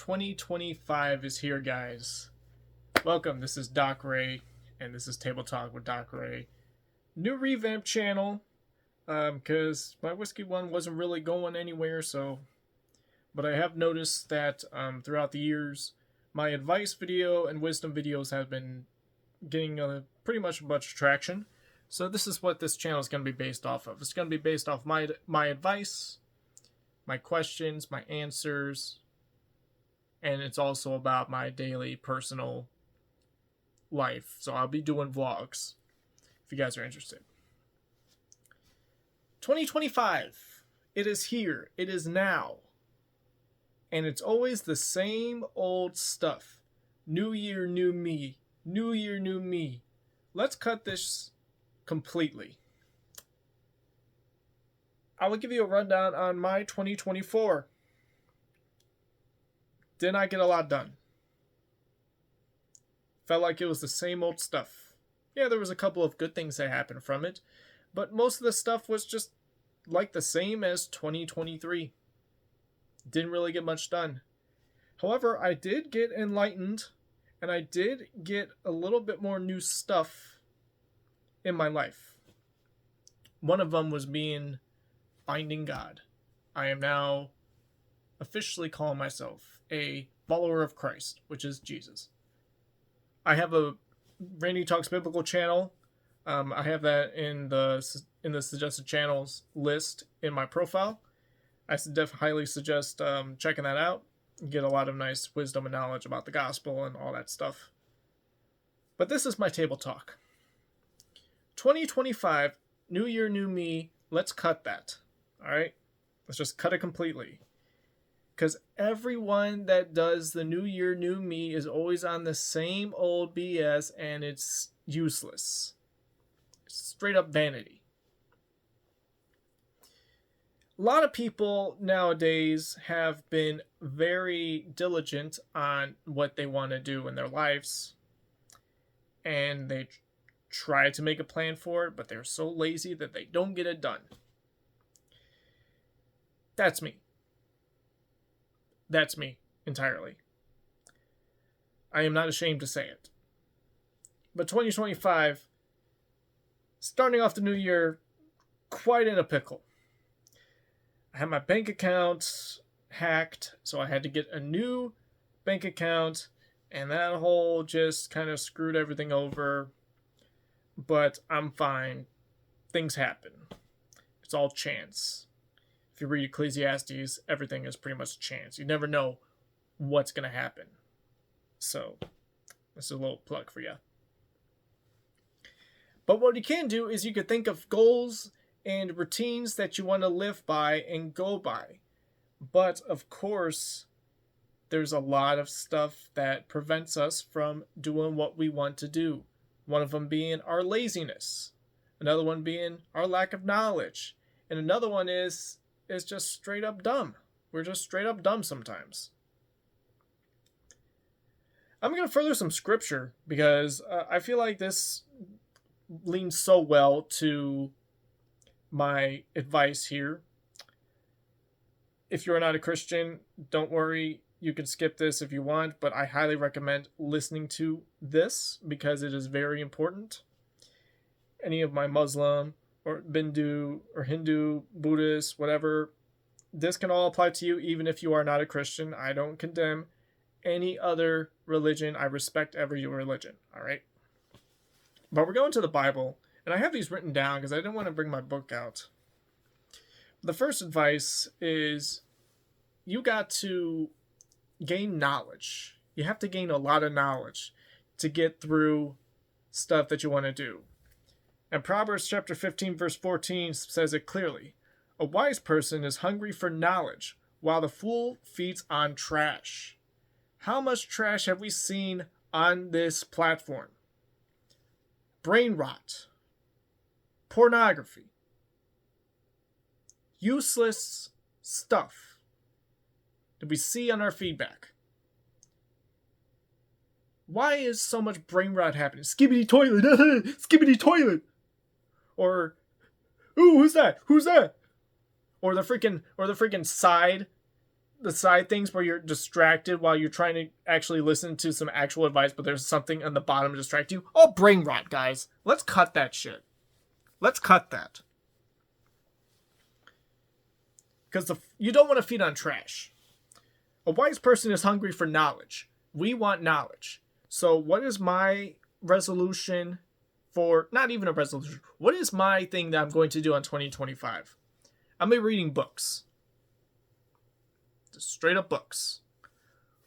2025 is here, guys. Welcome. This is Doc Ray, and this is Table Talk with Doc Ray. New revamped channel, because my whiskey one wasn't really going anywhere. But I have noticed that throughout the years, my advice video and wisdom videos have been getting pretty much traction. So this is what this channel is going to be based off of. It's going to be based off my advice, my questions, my answers, and it's also about my daily personal life. So I'll be doing vlogs if you guys are interested. 2025, it is here, it is now, and it's always the same old stuff. New year, new me. New year, new me. Let's cut this completely. I will give you a rundown on my 2024. Did not get a lot done. Felt like it was the same old stuff. Yeah, there was a couple of good things that happened from it, but most of the stuff was just like the same as 2023. Didn't really get much done. However, I did get enlightened, and I did get a little bit more new stuff in my life. One of them was finding God. I am now officially calling myself a follower of Christ, which is Jesus. I have a Randy Talks Biblical channel. I have that in the suggested channels list in my profile. I highly suggest checking that out. You get a lot of nice wisdom and knowledge about the gospel and all that stuff. But this is my table talk. 2025, new year, new me. Let's cut that. All right? Let's just cut it completely. Because everyone that does the new year, new me is always on the same old BS, and it's useless. It's straight up vanity. A lot of people nowadays have been very diligent on what they want to do in their lives, and they try to make a plan for it, but they're so lazy that they don't get it done. That's me. That's me entirely. I am not ashamed to say it. But 2025, starting off the new year, quite in a pickle. I had my bank account hacked, so I had to get a new bank account, and that whole just kind of screwed everything over. But I'm fine. Things happen. It's all chance. If you read Ecclesiastes, everything is pretty much chance. You never know what's going to happen. So, this is a little plug for you. But what you can do is you can think of goals and routines that you want to live by and go by. But, of course, there's a lot of stuff that prevents us from doing what we want to do. One of them being our laziness. Another one being our lack of knowledge. And another one is just straight up dumb. We're just straight up dumb sometimes. I'm going to further some scripture because I feel like this leans so well to my advice here. If you're not a Christian, don't worry. You can skip this if you want, but I highly recommend listening to this because it is very important. Any of my Muslim or Bindu or Hindu, Buddhist, whatever, this can all apply to you even if you are not a Christian. I don't condemn any other religion. I respect every religion, all right? But we're going to the Bible, and I have these written down because I didn't want to bring my book out. The first advice is you got to gain knowledge. You have to gain a lot of knowledge to get through stuff that you want to do. And Proverbs chapter 15 verse 14 says it clearly. A wise person is hungry for knowledge, while the fool feeds on trash. How much trash have we seen on this platform? Brain rot. Pornography. Useless stuff that we see on our feedback. Why is so much brain rot happening? Skibbity toilet! Skibbity toilet! Or, ooh, who's that? Who's that? Or the freaking side the side things where you're distracted while you're trying to actually listen to some actual advice, but there's something on the bottom to distract you. Oh, brain rot, guys. Let's cut that shit. Let's cut that. Because you don't want to feed on trash. A wise person is hungry for knowledge. We want knowledge. So what is my resolution for, not even a resolution, what is my thing that I'm going to do on 2025? I'm going to be reading books. Just straight up books.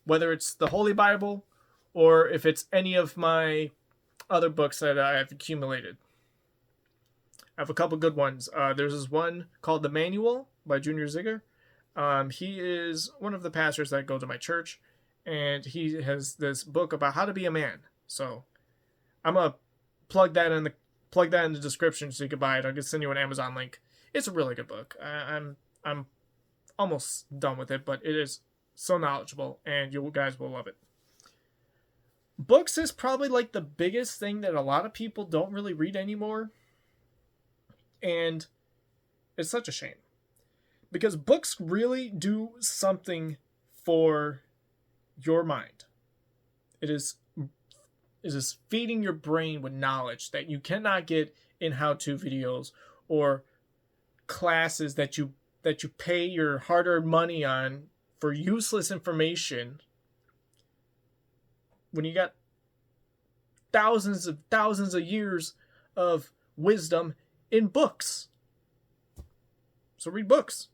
Whether it's the Holy Bible or if it's any of my other books that I have accumulated. I have a couple good ones. There's this one called The Manual by Junior Ziegler. He is one of the pastors that go to my church, and he has this book about how to be a man. So I'm gonna plug that in the description so you can buy it. I'll just send you an Amazon link. It's a really good book. I'm almost done with it, but it is so knowledgeable, and you guys will love it. Books is probably like the biggest thing that a lot of people don't really read anymore. And it's such a shame. Because books really do something for your mind. It is feeding your brain with knowledge that you cannot get in how-to videos or classes that you pay your hard-earned money on for useless information when you got thousands of years of wisdom in books. So read books.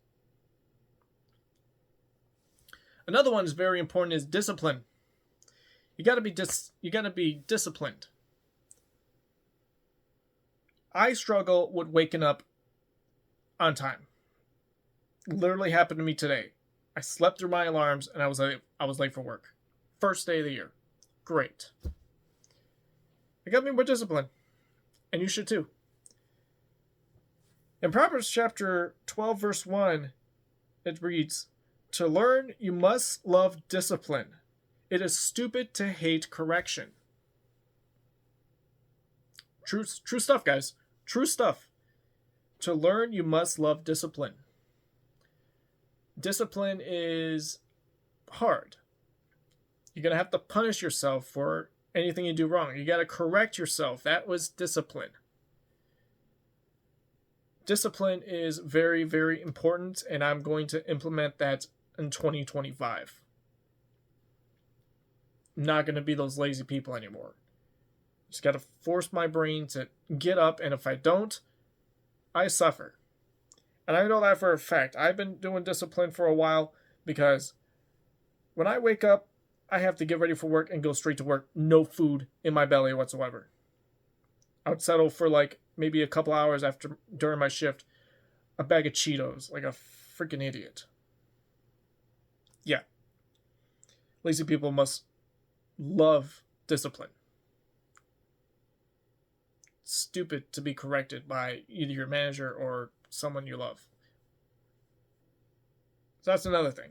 Another one is very important is discipline. You gotta be disciplined. I struggle with waking up on time. Literally happened to me today. I slept through my alarms and I was late for work. First day of the year. Great. It got me more discipline. And you should too. In Proverbs chapter 12, verse 1, it reads, "To learn, you must love discipline. It is stupid to hate correction." True stuff, guys. True stuff. To learn, you must love discipline. Discipline is hard. You're going to have to punish yourself for anything you do wrong. You got to correct yourself. That was discipline. Discipline is very, very important, and I'm going to implement that in 2025. I'm not going to be those lazy people anymore. Just got to force my brain to get up, and if I don't, I suffer. And I know that for a fact. I've been doing discipline for a while because when I wake up, I have to get ready for work and go straight to work. No food in my belly whatsoever. I would settle for like maybe a couple hours during my shift, a bag of Cheetos, like a freaking idiot. Yeah. Lazy people must love discipline. It's stupid to be corrected by either your manager or someone you love. So that's another thing.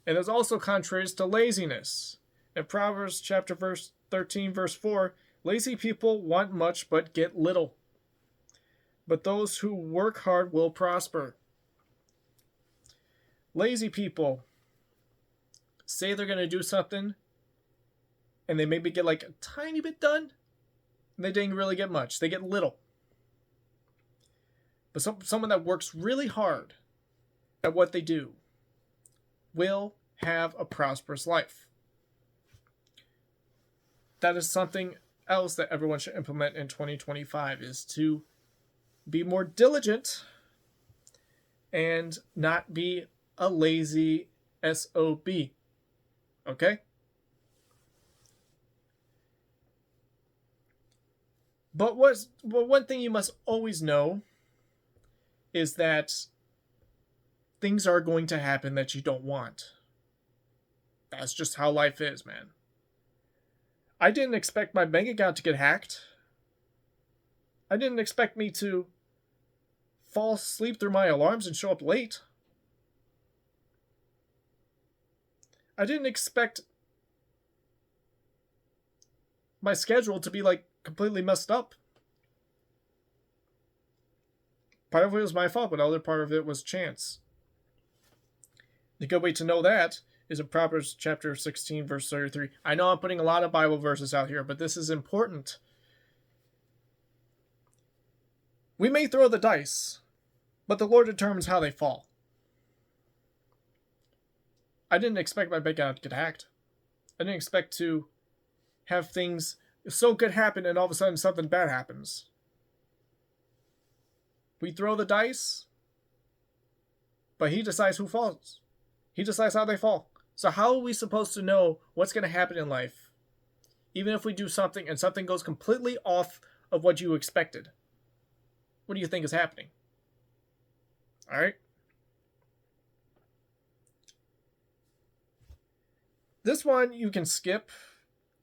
And there's also contraries to laziness. In Proverbs chapter 13, verse 4, lazy people want much but get little. But those who work hard will prosper. Lazy people say they're going to do something and they maybe get like a tiny bit done. And they didn't really get much. They get little. But someone that works really hard at what they do will have a prosperous life. That is something else that everyone should implement in 2025 is to be more diligent and not be a lazy SOB. Okay? But one thing you must always know is that things are going to happen that you don't want. That's just how life is, man. I didn't expect my bank account to get hacked. I didn't expect me to fall asleep through my alarms and show up late. I didn't expect my schedule to be like completely messed up. Part of it was my fault, but the other part of it was chance. The good way to know that is in Proverbs chapter 16, verse 33. I know I'm putting a lot of Bible verses out here, but this is important. We may throw the dice, but the Lord determines how they fall. I didn't expect my bank account to get hacked. I didn't expect to have things so good happen and all of a sudden something bad happens. We throw the dice, but he decides who falls. He decides how they fall. So how are we supposed to know what's going to happen in life, even if we do something and something goes completely off of what you expected? What do you think is happening? All right. This one you can skip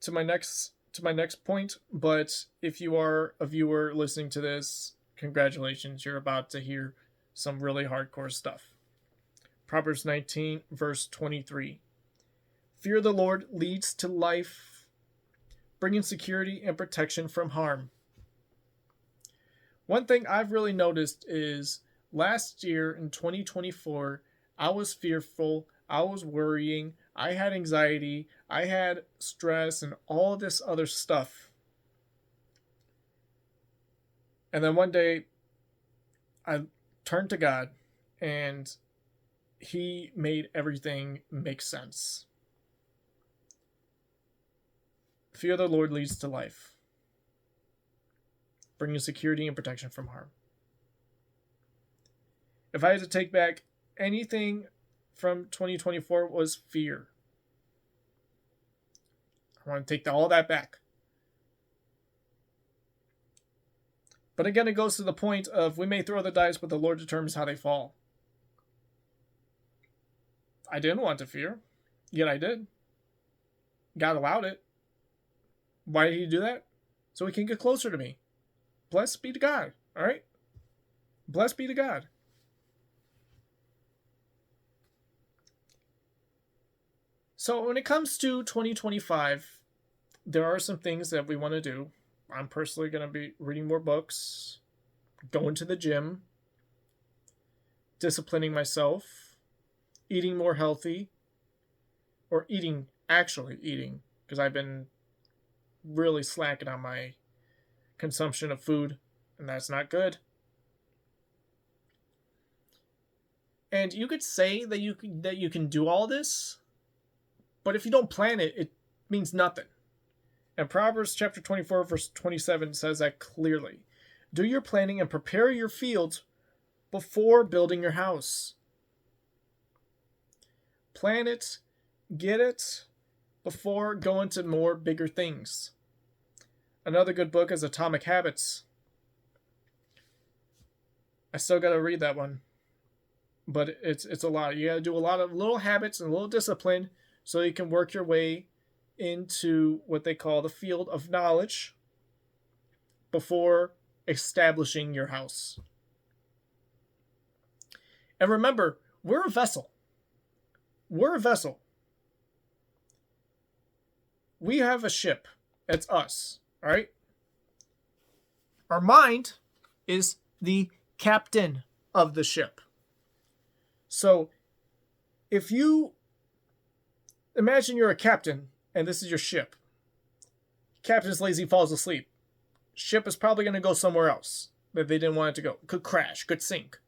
to my next point, but if you are a viewer listening to this, congratulations, you're about to hear some really hardcore stuff. Proverbs 19, verse 23. Fear the Lord leads to life, bringing security and protection from harm. One thing I've really noticed is last year in 2024, I was fearful, I was worrying, I had anxiety, I had stress, and all this other stuff. And then one day, I turned to God, and He made everything make sense. Fear of the Lord leads to life, bringing security and protection from harm. If I had to take back anything from 2024, was fear. I want to take all that back. But again, it goes to the point of we may throw the dice, but the Lord determines how they fall. I didn't want to fear, yet I did. God allowed it. Why did He do that? So He can get closer to me. Blessed be to God. All right? Blessed be to God. So when it comes to 2025, there are some things that we want to do. I'm personally going to be reading more books, going to the gym, disciplining myself, eating more healthy, or actually eating, because I've been really slacking on my consumption of food, and that's not good. And you could say that you can do all this, but if you don't plan it, it means nothing. And Proverbs chapter 24, verse 27 says that clearly. Do your planning and prepare your fields before building your house. Plan it, get it, before going to more bigger things. Another good book is Atomic Habits. I still got to read that one. But it's a lot. You got to do a lot of little habits and a little discipline so you can work your way into what they call the field of knowledge before establishing your house. And remember, we're a vessel. We're a vessel. We have a ship. It's us. All right? Our mind is the captain of the ship. So, if you imagine you're a captain and this is your ship. Captain's lazy, falls asleep. Ship is probably going to go somewhere else that they didn't want it to go. Could crash, could sink.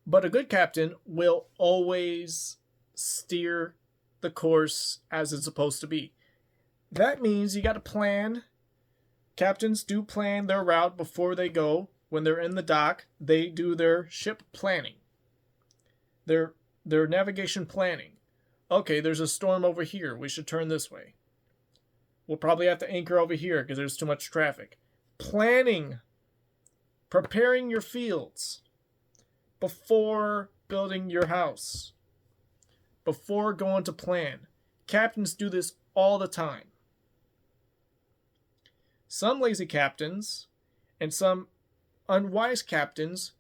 But a good captain will always steer the course as it's supposed to be. That means you got to plan. Captains do plan their route before they go. When they're in the dock, they do their ship planning. Their navigation planning. Okay, there's a storm over here. We should turn this way. We'll probably have to anchor over here because there's too much traffic. Planning. Preparing your fields before building your house. Before going to plan. Captains do this all the time. Some lazy captains and some unwise captains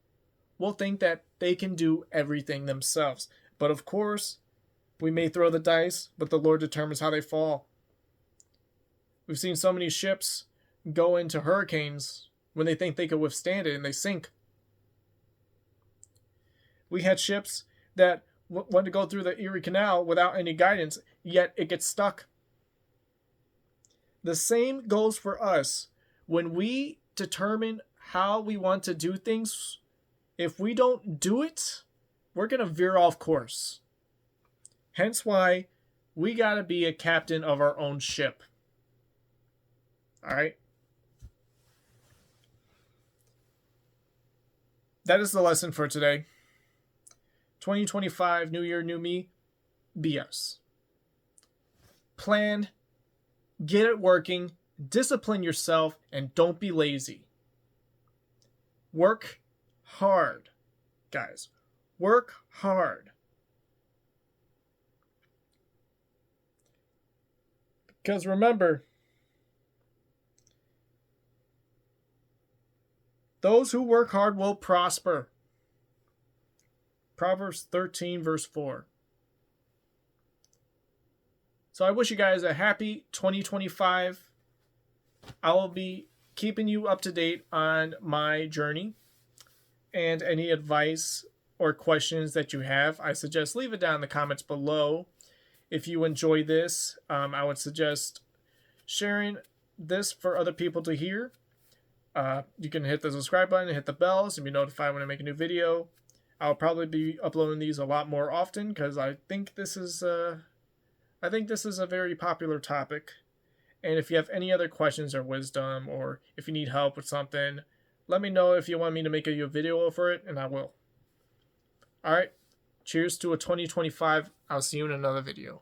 will think that they can do everything themselves. But of course, we may throw the dice, but the Lord determines how they fall. We've seen so many ships go into hurricanes when they think they could withstand it and they sink. We had ships that wanted to go through the Erie Canal without any guidance, yet it gets stuck. The same goes for us. When we determine how we want to do things, if we don't do it, we're going to veer off course. Hence why we got to be a captain of our own ship. All right? That is the lesson for today. 2025, New Year, New Me, BS. Plan, get it working, discipline yourself, and don't be lazy. Work hard, guys. Work hard. Because remember, those who work hard will prosper. Proverbs 13, verse 4. So I wish you guys a happy 2025. I will be keeping you up to date on my journey. And any advice or questions that you have, I suggest leave it down in the comments below. If you enjoy this, I would suggest sharing this for other people to hear. You can hit the subscribe button and hit the bells and be notified when I make a new video. I'll probably be uploading these a lot more often because I think this is a very popular topic. And if you have any other questions or wisdom, or if you need help with something, let me know if you want me to make a video for it, and I will. All right. Cheers to a 2025. I'll see you in another video.